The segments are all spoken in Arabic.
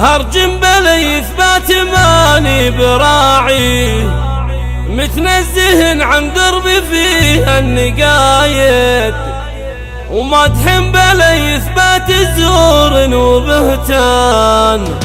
هرجم بلي إثبات ماني براعي، متنزه عن دربي فيها النقايد، ومدح بلي إثبات زور وبهتان.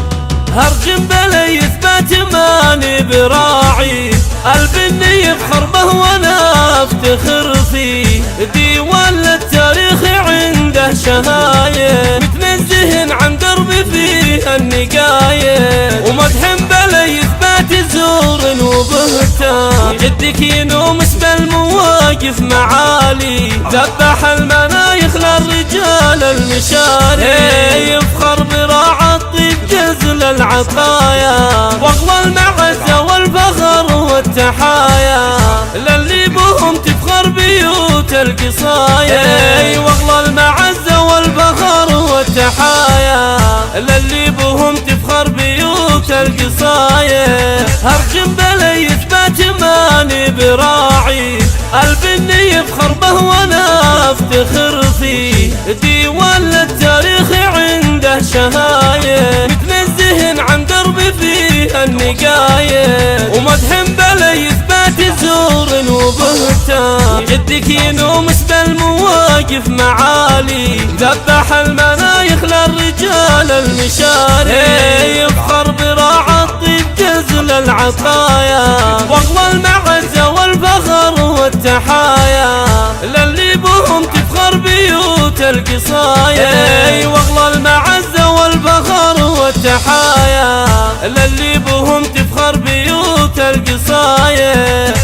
هرجم بلي إثبات ماني براعي، البني يفخر به وانا افتخر فيه، ديوان للتاريخ عنده شهايد، متنزه عن دربي فيها النقايد، ومدح بلي إثبات زور وبهتان. جدك ينومس بالمواقف معالي، ذبح المنايخ للرجال المشاري، يفخر براعة الطيب جزل العطايا، واغلى المعزة والفخر والتحايا، للي بهم تفخر بيوت القصايا، واغلى المعزة والفخر والتحايا، للي بهم تفخر بيوت القصايا. هرجم بلي إثبات ماني براعي، البني يفخر به وانا افتخر فيه، ديوان للتاريخ عنده شهايد، متنزه عن دربي فيها النقايد، ومدح بلي إثبات زور وبهتان. جدك ينومس بالمواقف معالي، ذبح المنايخ للرجال المشاري، يفخر براعة الطيب جزل العطايا، واغلى المعزة والفخر والتحايا، للي بهم تفخر بيوت القصايا، واغلى المعزة والفخر والتحايا، للي بهم تفخر بيوت القصايا.